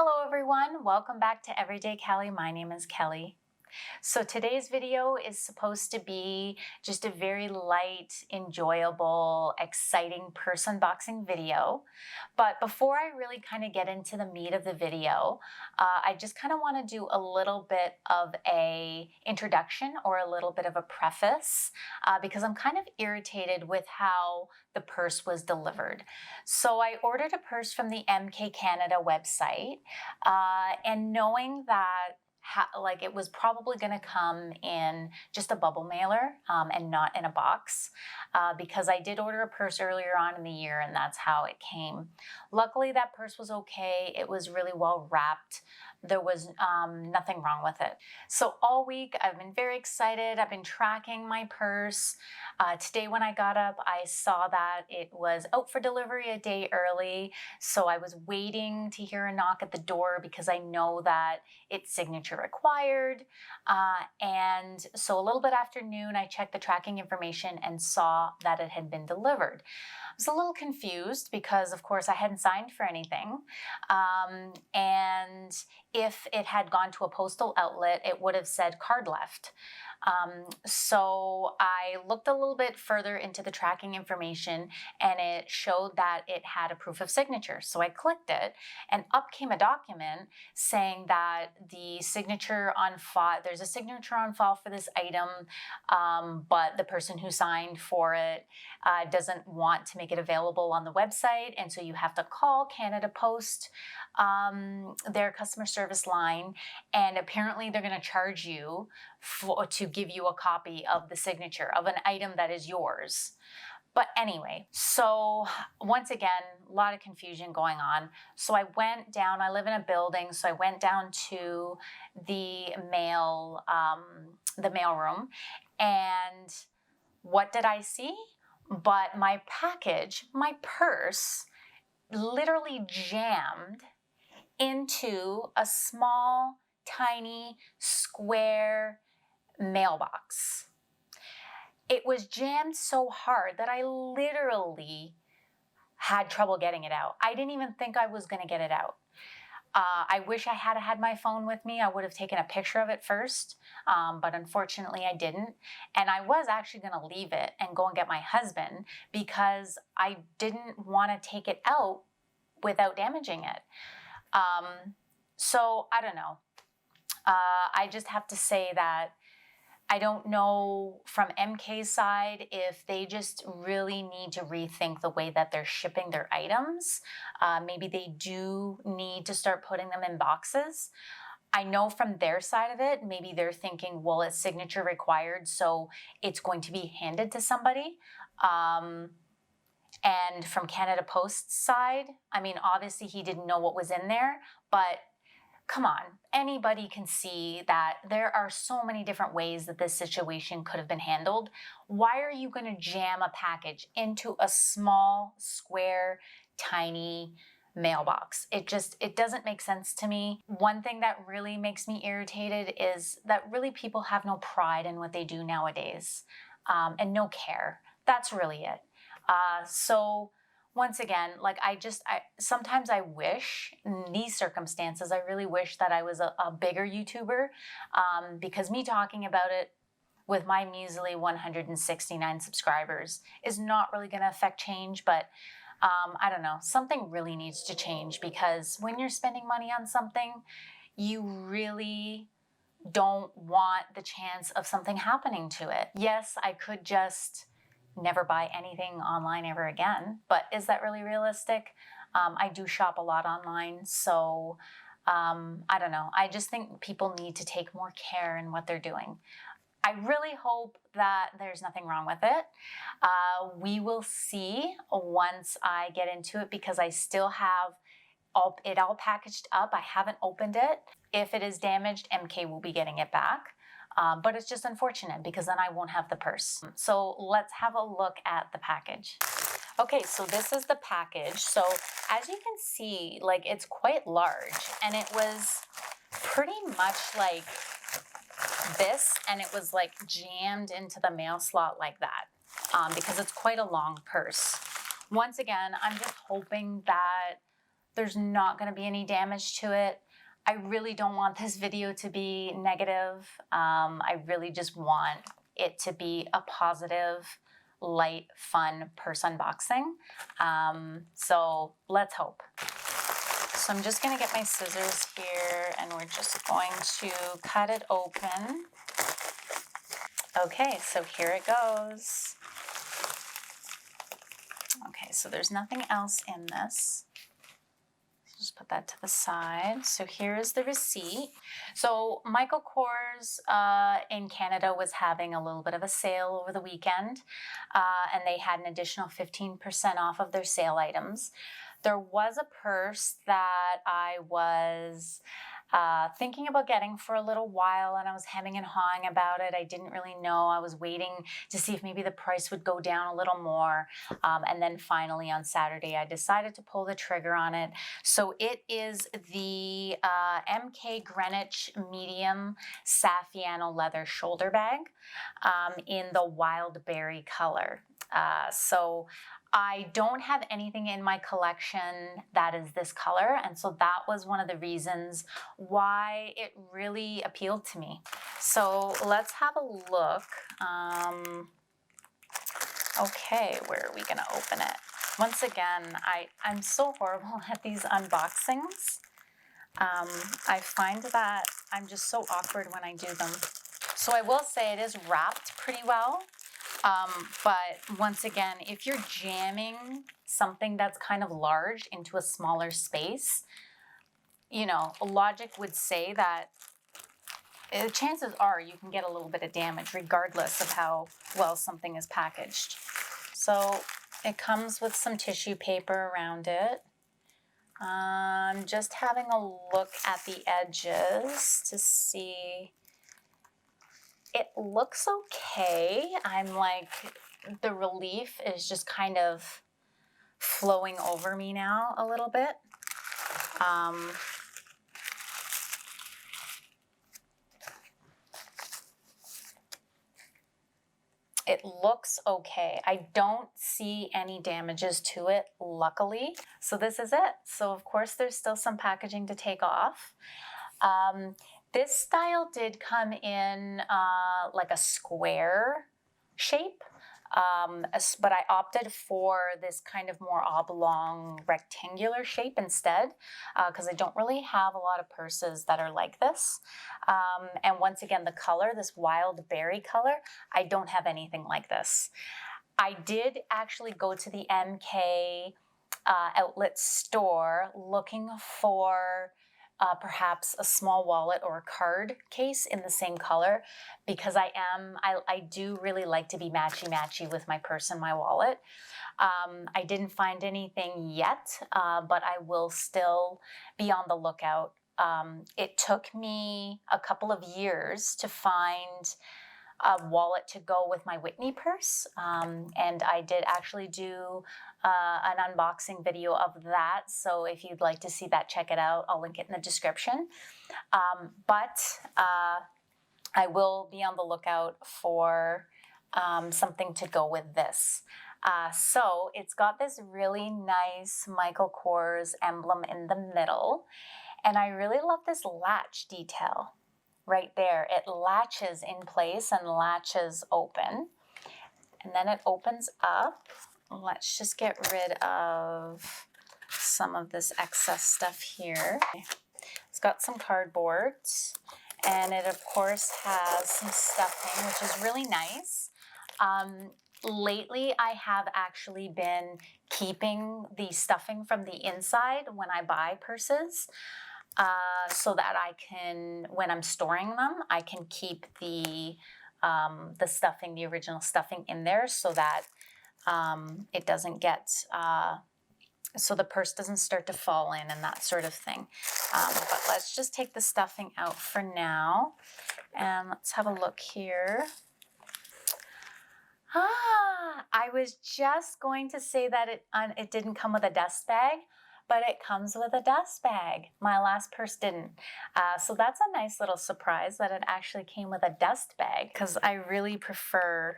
Hello everyone, welcome back to Everyday Kelly. My name is Kelly. So today's video is supposed to be just a very light, enjoyable, exciting purse unboxing video. But before I really kind of get into the meat of the video, I just kind of want to do a little bit of a introduction or a little bit of a preface because I'm kind of irritated with how the purse was delivered. So I ordered a purse from the MK Canada website and knowing that it was probably going to come in just a bubble mailer and not in a box because I did order a purse earlier on in the year and that's how it came. Luckily, that purse was okay. It was really well wrapped. There was nothing wrong with it. So all week I've been very excited. I've been tracking my purse. Today when I got up, I saw that it was out for delivery a day early. So I was waiting to hear a knock at the door because I know that it's signature required. And so a little bit after noon, I checked the tracking information and saw that it had been delivered. I was a little confused because, of course, I hadn't signed for anything. And if it had gone to a postal outlet, it would have said card left. So I looked a little bit further into the tracking information and it showed that it had a proof of signature. So I clicked it and up came a document saying that the signature on file, there's a signature on file for this item, but the person who signed for it doesn't want to make it available on the website. And so you have to call Canada Post, their customer service line, and apparently they're going to charge you to give you a copy of the signature of an item that is yours. But anyway, so once again, a lot of confusion going on. So I went down, I live in a building, so I went down to the mail room, and what did I see? But my package, my purse, literally jammed into a small, tiny, square mailbox. It was jammed so hard that I literally had trouble getting it out. I didn't even think I was going to get it out. I wish I had had my phone with me. I would have taken a picture of it first, but unfortunately I didn't. And I was actually going to leave it and go and get my husband because I didn't want to take it out without damaging it. So I don't know. I just have to say that I don't know from MK's side if they just really need to rethink the way that they're shipping their items. Maybe they do need to start putting them in boxes. I know from their side of it, maybe they're thinking, well, it's signature required, so it's going to be handed to somebody. And from Canada Post's side, I mean, obviously he didn't know what was in there, but come on, anybody can see that there are so many different ways that this situation could have been handled. Why are you going to jam a package into a small, square, tiny mailbox? It doesn't make sense to me. One thing that really makes me irritated is that really people have no pride in what they do nowadays, and no care. That's really it. So once again, sometimes I wish in these circumstances, I really wish that I was a bigger YouTuber, because me talking about it with my measly 169 subscribers is not really going to affect change. But I don't know, something really needs to change because when you're spending money on something, you really don't want the chance of something happening to it. Yes, I could just never buy anything online ever again, but is that really realistic? I do shop a lot online, so I don't know. I just think people need to take more care in what they're doing. I really hope that there's nothing wrong with it. We will see once I get into it because I still have it all packaged up. I haven't opened it. If it is damaged, MK will be getting it back. But it's just unfortunate because then I won't have the purse. So let's have a look at the package. Okay, so this is the package. So as you can see, it's quite large and it was pretty much like this, and it was jammed into the mail slot like that because it's quite a long purse. Once again, I'm just hoping that There's not going to be any damage to it. I really don't want this video to be negative. I really just want it to be a positive, light, fun purse unboxing. So let's hope. So I'm just going to get my scissors here and we're just going to cut it open. Okay, so here it goes. Okay, so there's nothing else in this. Just put that to the side. So here is the receipt. So Michael Kors in Canada was having a little bit of a sale over the weekend, and they had an additional 15% off of their sale items. There was a purse that I was thinking about getting for a little while, and I was hemming and hawing about it. I didn't really know. I was waiting to see if maybe the price would go down a little more. And then finally on Saturday, I decided to pull the trigger on it. So it is the MK Greenwich Mediuim Saffiano leather shoulder bag in the wild berry color. So I don't have anything in my collection that is this color, and so that was one of the reasons why it really appealed to me. So let's have a look. Okay, where are we gonna open it? Once again, I'm so horrible at these unboxings. I find that I'm just so awkward when I do them. So I will say it is wrapped pretty well. But once again, if you're jamming something that's kind of large into a smaller space, you know, logic would say that chances are you can get a little bit of damage regardless of how well something is packaged. So it comes with some tissue paper around it. Just having a look at the edges to see. It looks okay. I'm like, the relief is just kind of flowing over me now a little bit. It looks okay. I don't see any damages to it, luckily. So this is it. So of course there's still some packaging to take off. This style did come in like a square shape, but I opted for this kind of more oblong rectangular shape instead, because I don't really have a lot of purses that are like this. And once again, the color, this wild berry color, I don't have anything like this. I did actually go to the MK outlet store looking for perhaps a small wallet or a card case in the same color, because I do really like to be matchy-matchy with my purse and my wallet. I didn't find anything yet, but I will still be on the lookout. It took me a couple of years to find a wallet to go with my Whitney purse, and I did actually do an unboxing video of that, so if you'd like to see that, check it out. I'll link it in the description. But I will be on the lookout for something to go with this. So it's got this really nice Michael Kors emblem in the middle, and I really love this latch detail right there. It latches in place and latches open, and then it opens up. Let's just get rid of some of this excess stuff here. It's got some cardboard, and it of course has some stuffing, which is really nice. Lately, I have actually been keeping the stuffing from the inside when I buy purses, so that I can, when I'm storing them, I can keep the stuffing, the original stuffing in there, so that it doesn't get, so the purse doesn't start to fall in and that sort of thing. But let's just take the stuffing out for now, and let's have a look here. I was just going to say that it didn't come with a dust bag, but it comes with a dust bag. My last purse didn't. So that's a nice little surprise that it actually came with a dust bag, because I really prefer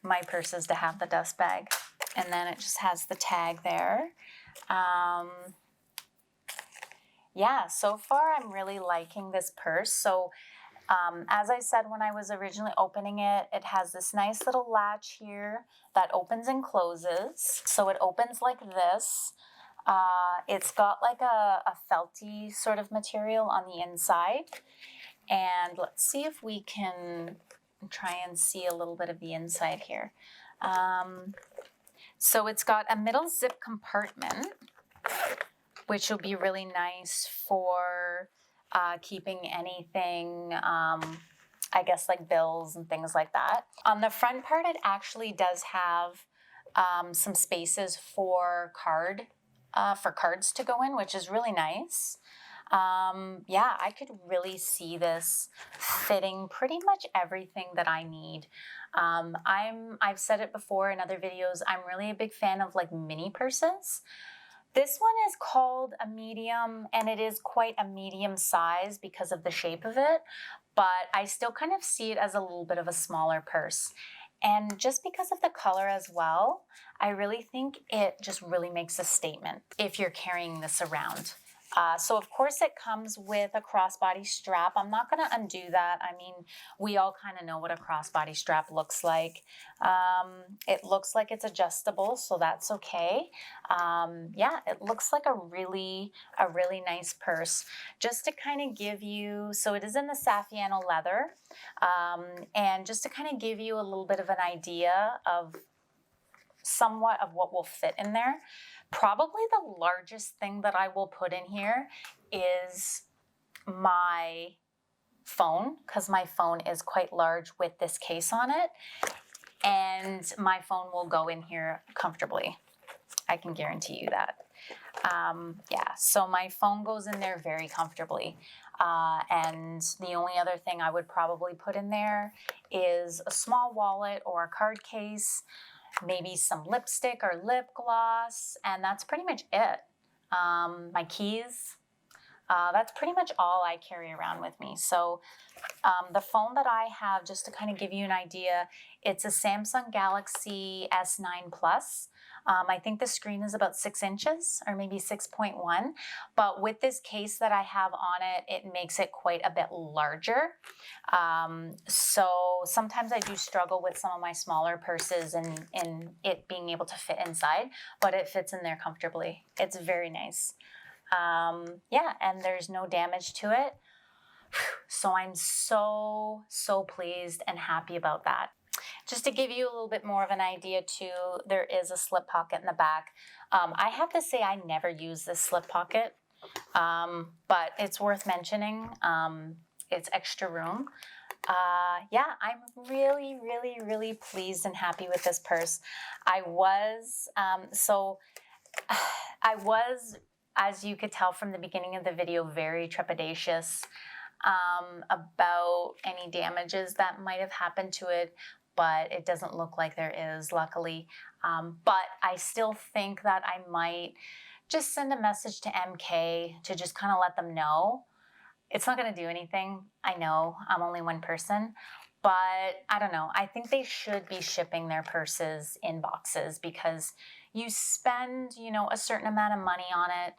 my purses to have the dust bag. And then it just has the tag there. Yeah, so far I'm really liking this purse. So as I said when I was originally opening it, it has this nice little latch here that opens and closes. So it opens like this. It's got like a felty sort of material on the inside. And let's see if we can try and see a little bit of the inside here. So it's got a middle zip compartment, which will be really nice for keeping anything, I guess like bills and things like that. On the front part, it actually does have some spaces for cards to go in, which is really nice. Yeah, I could really see this fitting pretty much everything that I need. I've said it before in other videos, I'm really a big fan of like mini purses. This one is called a medium, and it is quite a medium size because of the shape of it, but I still kind of see it as a little bit of a smaller purse. And just because of the color as well, I really think it just really makes a statement if you're carrying this around. So of course it comes with a crossbody strap. I'm not going to undo that. I mean, we all kind of know what a crossbody strap looks like. It looks like it's adjustable, so that's okay. Yeah, it looks like a really nice purse. Just to kind of give you, so it is in the Saffiano leather, and just to kind of give you a little bit of an idea of somewhat of what will fit in there. Probably the largest thing that I will put in here is my phone, because my phone is quite large with this case on it, and my phone will go in here comfortably. I can guarantee you that. Yeah, so my phone goes in there very comfortably. And the only other thing I would probably put in there is a small wallet or a card case, maybe some lipstick or lip gloss, and that's pretty much it. My keys, that's pretty much all I carry around with me. So the phone that I have, just to kind of give you an idea, it's a Samsung Galaxy S9 Plus. I think the screen is about 6 inches or maybe 6.1, but with this case that I have on it, it makes it quite a bit larger. So sometimes I do struggle with some of my smaller purses and it being able to fit inside, but it fits in there comfortably. It's very nice. Yeah, and there's no damage to it. So I'm so pleased and happy about that. Just to give you a little bit more of an idea too, there is a slip pocket in the back. I have to say I never use this slip pocket, but it's worth mentioning. It's extra room. Yeah, I'm really pleased and happy with this purse. I was, as you could tell from the beginning of the video, very trepidatious about any damages that might have happened to it, but it doesn't look like there is, luckily. But I still think that I might just send a message to MK to just kind of let them know. It's not going to do anything. I know I'm only one person, but I don't know. I think they should be shipping their purses in boxes because you spend, a certain amount of money on it.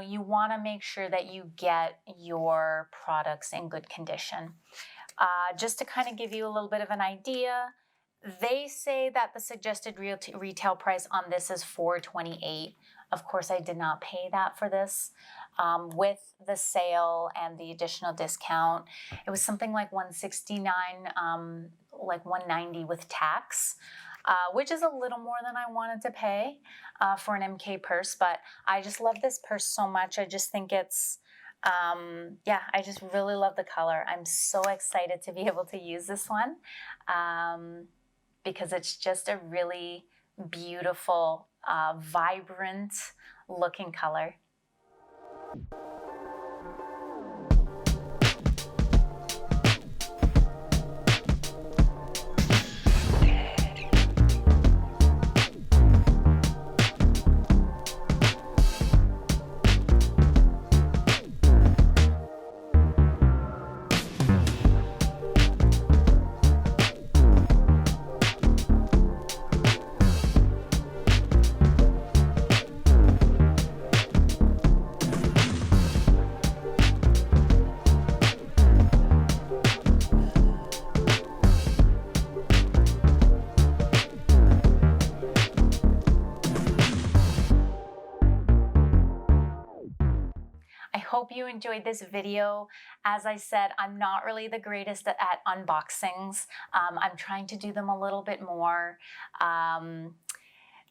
You want to make sure that you get your products in good condition. Just to kind of give you a little bit of an idea, they say that the suggested retail price on this is $428. Of course, I did not pay that for this. With the sale and the additional discount, it was something like $169, like $190 with tax. Which is a little more than I wanted to pay for an MK purse, but I just love this purse so much. I just think it's, I just really love the color. I'm so excited to be able to use this one because it's just a really beautiful, vibrant looking color. I hope you enjoyed this video. As I said, I'm not really the greatest at unboxings. I'm trying to do them a little bit more.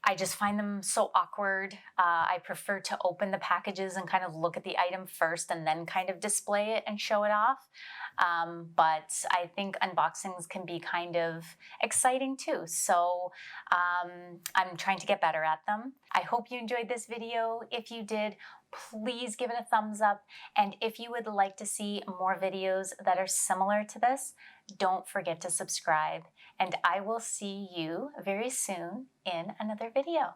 I just find them so awkward. I prefer to open the packages and kind of look at the item first and then kind of display it and show it off. But I think unboxings can be kind of exciting too. So I'm trying to get better at them. I hope you enjoyed this video. If you did, please give it a thumbs up. And if you would like to see more videos that are similar to this, don't forget to subscribe. And I will see you very soon in another video.